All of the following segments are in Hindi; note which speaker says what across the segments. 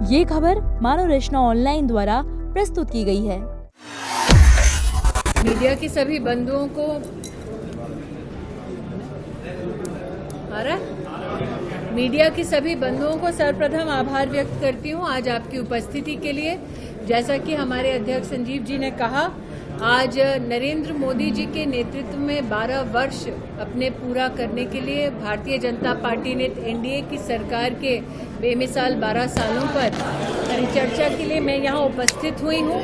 Speaker 1: ये खबर मानव रचना ऑनलाइन द्वारा प्रस्तुत की गई है।
Speaker 2: मीडिया के सभी बंधुओं को मीडिया के सभी बंधुओं को सर्वप्रथम आभार व्यक्त करती हूँ आज आपकी उपस्थिति के लिए। जैसा कि हमारे अध्यक्ष संजीव जी ने कहा, आज नरेंद्र मोदी जी के नेतृत्व में 12 वर्ष अपने पूरा करने के लिए भारतीय जनता पार्टी ने एनडीए की सरकार के बेमिसाल 12 सालों पर परिचर्चा के लिए मैं यहाँ उपस्थित हुई हूँ।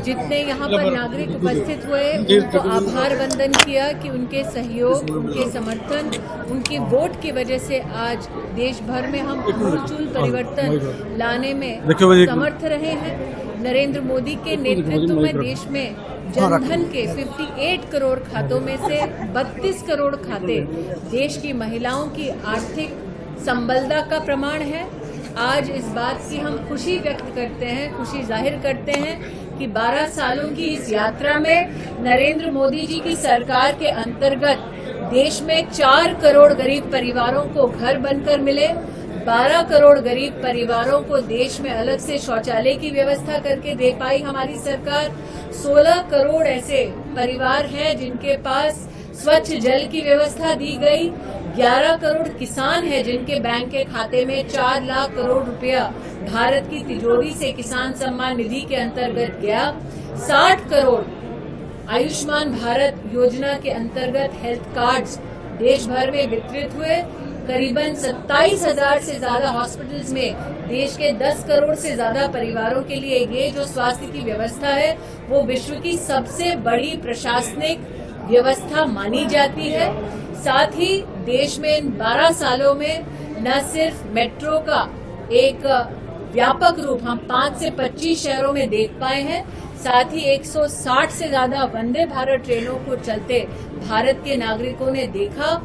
Speaker 2: जितने यहाँ पर नागरिक उपस्थित हुए उनको आभार वंदन किया कि उनके सहयोग, उनके समर्थन, उनकी वोट की वजह से आज देश भर में हम आमूलचूल परिवर्तन लाने में समर्थ रहे हैं। नरेंद्र मोदी के नेतृत्व में देश में जनधन के 58 करोड़ खातों में से 32 करोड़ खाते देश की महिलाओं की आर्थिक संबलता का प्रमाण है। आज इस बात की हम खुशी व्यक्त करते हैं, खुशी जाहिर करते हैं कि 12 सालों की इस यात्रा में नरेंद्र मोदी जी की सरकार के अंतर्गत देश में 4 करोड़ गरीब परिवारों को घर बनकर मिले, 12 करोड़ गरीब परिवारों को देश में अलग से शौचालय की व्यवस्था करके दे पाई हमारी सरकार। 16 करोड़ ऐसे परिवार हैं जिनके पास स्वच्छ जल की व्यवस्था दी गई। 11 करोड़ किसान हैं जिनके बैंक के खाते में 4 लाख करोड़ रुपया भारत की तिजोरी से किसान सम्मान निधि के अंतर्गत गया। 60 करोड़ आयुष्मान भारत योजना के अंतर्गत हेल्थ कार्ड्स देश भर में वितरित हुए। करीबन 27,000 से ज्यादा हॉस्पिटल्स में देश के 10 करोड़ से ज्यादा परिवारों के लिए ये जो स्वास्थ्य की व्यवस्था है वो विश्व की सबसे बड़ी प्रशासनिक व्यवस्था मानी जाती है। साथ ही देश में इन 12 सालों में न सिर्फ मेट्रो का एक व्यापक रूप हम 5 से 25 शहरों में देख पाए हैं, साथ ही 160 से ज्यादा वंदे भारत ट्रेनों को चलते भारत के नागरिकों ने देखा।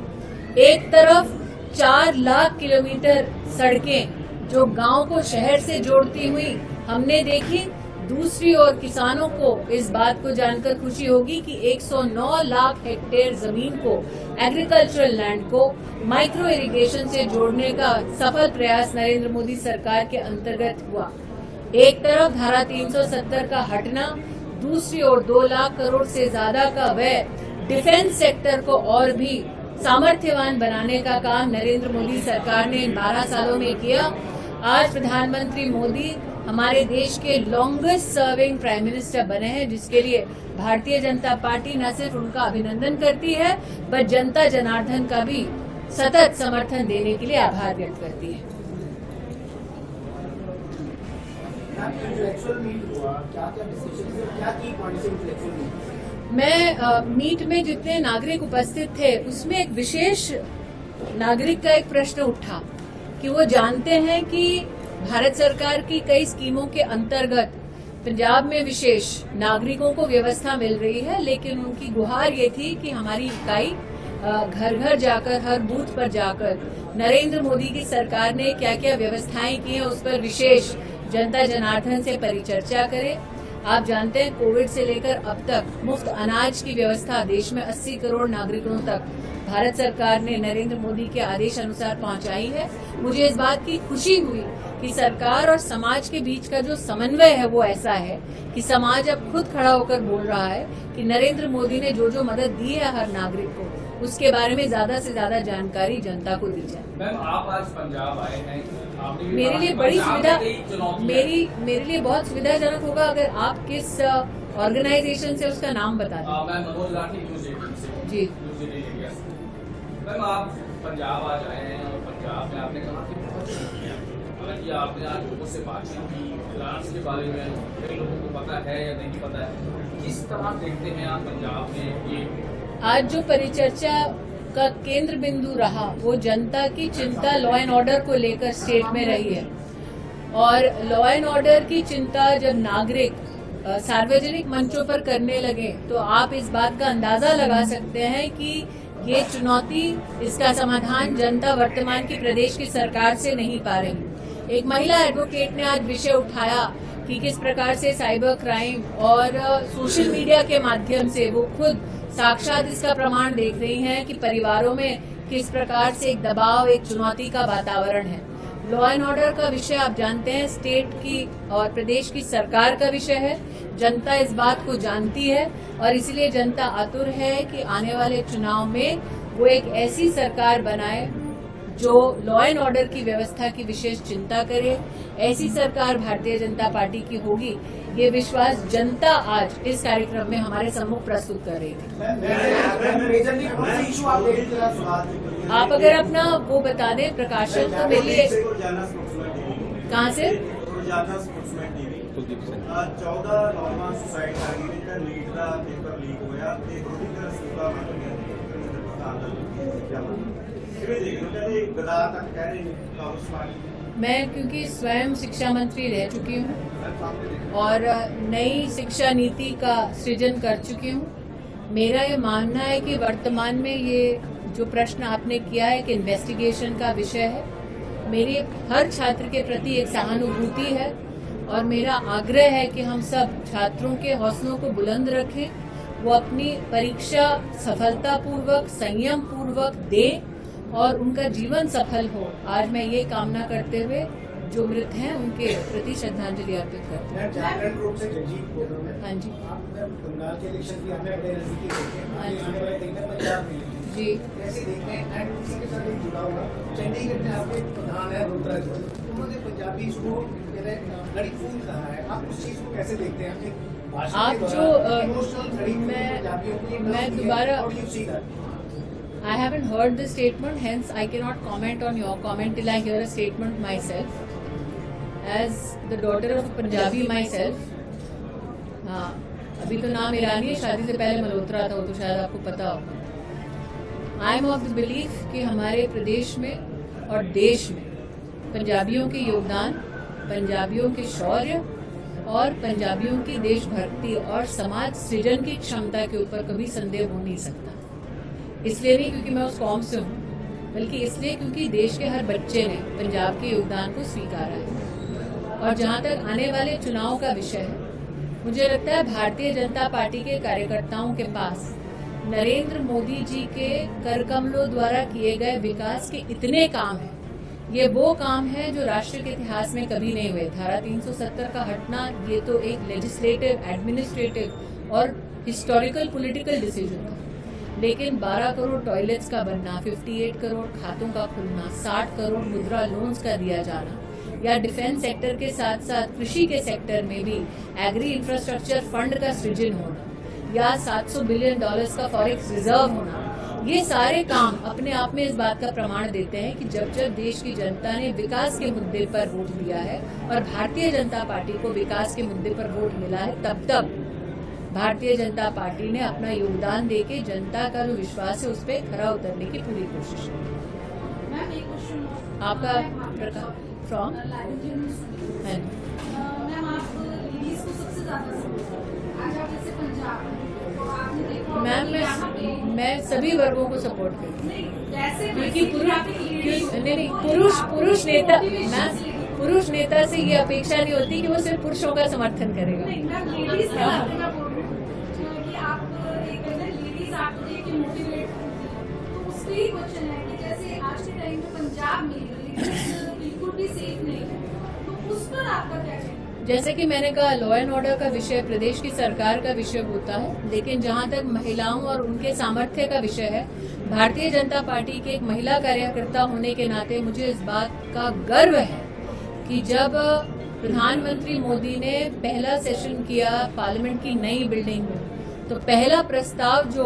Speaker 2: एक तरफ 4 लाख किलोमीटर सड़कें जो गांव को शहर से जोड़ती हुई हमने देखी, दूसरी ओर किसानों को इस बात को जानकर खुशी होगी कि 109 लाख हेक्टेयर जमीन को, एग्रीकल्चरल लैंड को माइक्रो इरिगेशन से जोड़ने का सफल प्रयास नरेंद्र मोदी सरकार के अंतर्गत हुआ। एक तरफ धारा 370 का हटना, दूसरी ओर 2 लाख करोड़ से ज्यादा का व्यय डिफेंस सेक्टर को और भी सामर्थ्यवान बनाने का काम नरेंद्र मोदी सरकार ने इन 12 सालों में किया। आज प्रधानमंत्री मोदी हमारे देश के लॉन्गेस्ट सर्विंग प्राइम मिनिस्टर बने हैं, जिसके लिए भारतीय जनता पार्टी न सिर्फ उनका अभिनंदन करती है पर जनता जनार्दन का भी सतत समर्थन देने के लिए आभार व्यक्त करती है। मैं मीट में जितने नागरिक उपस्थित थे उसमें एक विशेष नागरिक का एक प्रश्न उठा कि वो जानते हैं कि भारत सरकार की कई स्कीमों के अंतर्गत पंजाब में विशेष नागरिकों को व्यवस्था मिल रही है, लेकिन उनकी गुहार ये थी कि हमारी इकाई घर घर जाकर, हर बूथ पर जाकर नरेंद्र मोदी की सरकार ने क्या क्या व्यवस्थाएं की हैं उस पर विशेष जनता जनार्दन से परिचर्चा करे। आप जानते हैं कोविड से लेकर अब तक मुफ्त अनाज की व्यवस्था देश में 80 करोड़ नागरिकों तक भारत सरकार ने नरेंद्र मोदी के आदेश अनुसार पहुंचाई है। मुझे इस बात की खुशी हुई कि सरकार और समाज के बीच का जो समन्वय है वो ऐसा है कि समाज अब खुद खड़ा होकर बोल रहा है कि नरेंद्र मोदी ने जो जो मदद दी है हर नागरिक को, उसके बारे में ज्यादा से ज्यादा जानकारी जनता को दी जाए।
Speaker 3: मैम, आप आज पंजाब आए हैं,
Speaker 2: मेरे लिए बड़ी सुविधा, मेरे लिए बहुत सुविधाजनक होगा अगर आप किस ऑर्गेनाइजेशन से उसका नाम बता दें।
Speaker 3: मैं मनोज राठी न्यूज़ 18 से।
Speaker 2: जी
Speaker 3: मैम, आप पंजाब आज आए हैं और पंजाब में आपने कहा कि बहुत शुक्रिया, हालांकि आपने आज लोगों से बातचीत की, प्लान्स के बारे में कई लोगों को पता है या नहीं पता है, किस तरह देखते हैं आप पंजाब में ये?
Speaker 2: आज जो परिचर्चा का केंद्र बिंदु रहा वो जनता की चिंता लॉ एंड ऑर्डर को लेकर स्टेट में रही है, और लॉ एंड ऑर्डर की चिंता जब नागरिक सार्वजनिक मंचों पर करने लगे तो आप इस बात का अंदाजा लगा सकते हैं कि ये चुनौती, इसका समाधान जनता वर्तमान की प्रदेश की सरकार से नहीं पा रही। एक महिला एडवोकेट ने आज विषय उठाया कि किस प्रकार से साइबर क्राइम और सोशल मीडिया के माध्यम से वो खुद साक्षात इसका प्रमाण देख रही हैं कि परिवारों में किस प्रकार से एक दबाव, एक चुनौती का वातावरण है। लॉ एंड ऑर्डर का विषय आप जानते हैं स्टेट की और प्रदेश की सरकार का विषय है। जनता इस बात को जानती है और इसलिए जनता आतुर है कि आने वाले चुनाव में वो एक ऐसी सरकार बनाए जो लॉ एंड ऑर्डर की व्यवस्था की विशेष चिंता करे। ऐसी सरकार भारतीय जनता पार्टी की होगी, ये विश्वास जनता आज इस कार्यक्रम में हमारे सम्मुख प्रस्तुत कर रही थी। आप अगर अपना वो बता दें प्रकाशन, तो मेरे लिए कहाँ से
Speaker 4: 14 नौजवान सुसाइड कर गए थे, लीड का पेपर लीक होया ते विरोधी धਿਰ सूबा बन गया
Speaker 2: मैं क्योंकि स्वयं शिक्षा मंत्री रह चुकी हूँ और नई शिक्षा नीति का सृजन कर चुकी हूँ। मेरा ये मानना है कि वर्तमान में ये जो प्रश्न आपने किया है कि इन्वेस्टिगेशन का विषय है, मेरी हर छात्र के प्रति एक सहानुभूति है और मेरा आग्रह है कि हम सब छात्रों के हौसलों को बुलंद रखें, वो अपनी परीक्षा सफलतापूर्वक संयम पूर्वक दें और उनका जीवन सफल हो। आज मैं ये कामना करते हुए जो मृत हैं उनके प्रति श्रद्धांजलि अर्पित करती हूँ। हाँ जी,
Speaker 5: बंगाल के इलेक्शन की हमें बड़े नजदीकी देखे हैं, आने वाले दिन में पंजाब में
Speaker 2: जी
Speaker 5: कैसे देखते हैं एंड उसी के साथ जुड़ा हुआ चंडीगढ़ में आपके प्रधान है रुद्रा जी, उन्होंने पंजाबी को लड़ी फूल कहा है, आप उस चीज को कैसे देखते हैं?
Speaker 2: आप जो मैं दोबारा I haven't heard the statement, hence I cannot comment on your comment till I hear a statement myself. As the daughter of Punjabi myself, हाँ, अभी तो नाम ईरानी है, शादी से पहले मल्होत्रा था, वो तो शायद आपको पता होगा। I am of the belief कि हमारे प्रदेश में और देश में पंजाबियों के योगदान, पंजाबियों के शौर्य और पंजाबियों की देशभक्ति और समाज सृजन की क्षमता के ऊपर कभी संदेह हो नहीं सकता। इसलिए नहीं क्योंकि मैं उस कौम से हूँ, बल्कि इसलिए क्योंकि देश के हर बच्चे ने पंजाब के योगदान को स्वीकारा है। और जहाँ तक आने वाले चुनाव का विषय है, मुझे लगता है भारतीय जनता पार्टी के कार्यकर्ताओं के पास नरेंद्र मोदी जी के करकमलों द्वारा किए गए विकास के इतने काम हैं। ये वो काम है जो राष्ट्र के इतिहास में कभी नहीं हुए। धारा 370 का हटना, ये तो एक लेजिस्लेटिव, एडमिनिस्ट्रेटिव और हिस्टोरिकल पॉलिटिकल डिसीजन था। लेकिन 12 करोड़ टॉयलेट्स का बनना, 58 करोड़ खातों का खुलना, 60 करोड़ मुद्रा लोन्स का दिया जाना, या डिफेंस सेक्टर के साथ साथ कृषि के सेक्टर में भी एग्री इंफ्रास्ट्रक्चर फंड का सृजन होना, या $700 बिलियन का फॉरेक्स रिजर्व होना, ये सारे काम अपने आप में इस बात का प्रमाण देते हैं कि जब जब देश की जनता ने विकास के मुद्दे पर वोट दिया है और भारतीय जनता पार्टी को विकास के मुद्दे पर वोट मिला है, तब तब भारतीय जनता पार्टी ने अपना योगदान देके जनता का जो विश्वास है उस पर खरा उतरने की पूरी कोशिश की। आपका फ्रॉम मैम, मैं सभी वर्गों को सपोर्ट करती हूँ क्योंकि पुरुष नेता, मैम पुरुष नेता से ये अपेक्षा नहीं होती कि वो सिर्फ पुरुषों का समर्थन करेगा।
Speaker 6: क्वेश्चन है कि जैसे आज के टाइम में पंजाब में बिल्कुल भी सेफ नहीं है, तो उस पर आपका क्या कहना?
Speaker 2: जैसे कि मैंने कहा, लॉ एंड ऑर्डर का विषय प्रदेश की सरकार का विषय होता है, लेकिन जहां तक महिलाओं और उनके सामर्थ्य का विषय है, भारतीय जनता पार्टी के एक महिला कार्यकर्ता होने के नाते मुझे इस बात का गर्व है कि जब प्रधानमंत्री मोदी ने पहला सेशन किया पार्लियामेंट की नई बिल्डिंग में, तो पहला प्रस्ताव जो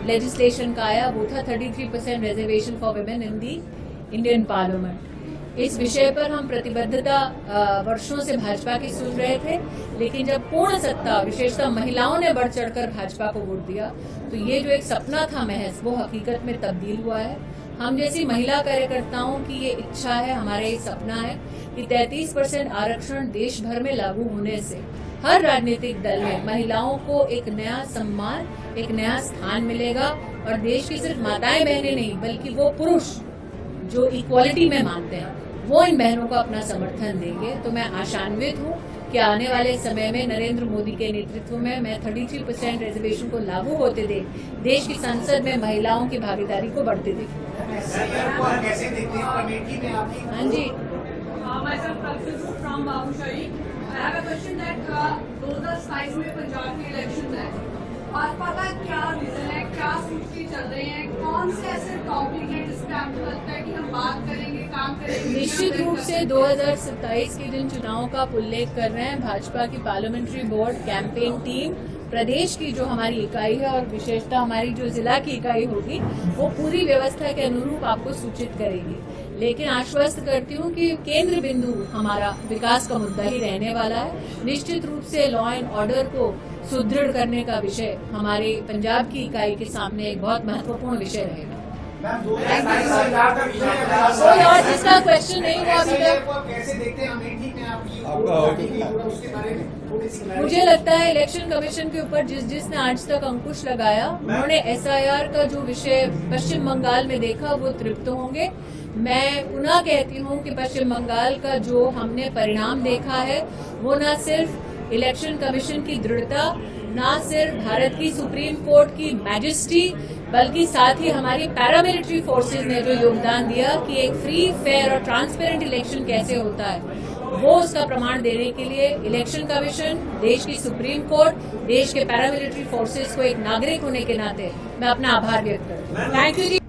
Speaker 2: लेजिस्लेशन का आया वो था 33% reservation for women in the Indian parliament. इस विषय पर हम प्रतिबद्धता वर्षों से भाजपा की सुन रहे थे, लेकिन जब पूर्ण सत्ता विशेषतः महिलाओं ने बढ़ चढ़कर भाजपा को वोट दिया, तो ये जो एक सपना था महज, वो हकीकत में तब्दील हुआ है। हम जैसी महिला कार्यकर्ताओं की ये इच्छा है, हमारा ये सपना है कि 33% आरक्षण देश भर में लागू होने से हर राजनीतिक दल में महिलाओं को एक नया सम्मान, एक नया स्थान मिलेगा और देश की सिर्फ माताएं बहनें नहीं, बल्कि वो पुरुष जो इक्वालिटी में मानते हैं, वो इन बहनों को अपना समर्थन देंगे। तो मैं आशान्वित हूँ कि आने वाले समय में नरेंद्र मोदी के नेतृत्व में मैं 33% रिजर्वेशन को लागू होते देख देश की संसद में महिलाओं की भागीदारी को बढ़ते देखूँ।
Speaker 5: कैसे देखते हैं?
Speaker 2: हाँ जी,
Speaker 6: myself Kalpit from Babushari. I have a question that 2027 में पंजाब के इलेक्शन है, भाजपा का क्या रीजन है, क्या सूची चल रही है, कौन से ऐसे टॉपिक है जिस पे आपको लगता है कि हम बात करेंगे, काम करेंगे?
Speaker 2: निश्चित रूप से 2027 के जिन चुनावों का आप उल्लेख कर रहे हैं, भाजपा की पार्लियामेंट्री बोर्ड कैंपेन टीम प्रदेश की जो हमारी इकाई है और विशेषता हमारी जो जिला की इकाई होगी वो पूरी व्यवस्था के अनुरूप आपको सूचित करेगी। लेकिन आश्वस्त करती हूँ कि केंद्र बिंदु हमारा विकास का मुद्दा ही रहने वाला है। निश्चित रूप से लॉ एंड ऑर्डर को सुदृढ़ करने का विषय हमारे पंजाब की इकाई के सामने एक बहुत महत्वपूर्ण विषय रहेगा। कोई और जिसका क्वेश्चन नहीं हुआ अभी तक?
Speaker 5: आप कैसे देखते हैं अमेठी में आपकी उसके बारे में थोड़ी सी
Speaker 2: मुझे लगता है इलेक्शन कमीशन के ऊपर जिसने आज तक अंकुश लगाया उन्होंने SIR का जो विषय पश्चिम बंगाल में देखा वो तृप्त होंगे। मैं पुनः कहती हूँ कि पश्चिम बंगाल का जो हमने परिणाम देखा है वो न सिर्फ इलेक्शन कमीशन की दृढ़ता, न सिर्फ भारत की सुप्रीम कोर्ट की मैजेस्टी, बल्कि साथ ही हमारी पैरामिलिट्री फोर्सेज ने जो योगदान दिया कि एक फ्री, फेयर और ट्रांसपेरेंट इलेक्शन कैसे होता है वो उसका प्रमाण देने के लिए इलेक्शन कमीशन, देश की सुप्रीम कोर्ट, देश के पैरामिलिट्री फोर्सेज को एक नागरिक होने के नाते मैं अपना आभार व्यक्त करती हूँ। Thank you ji.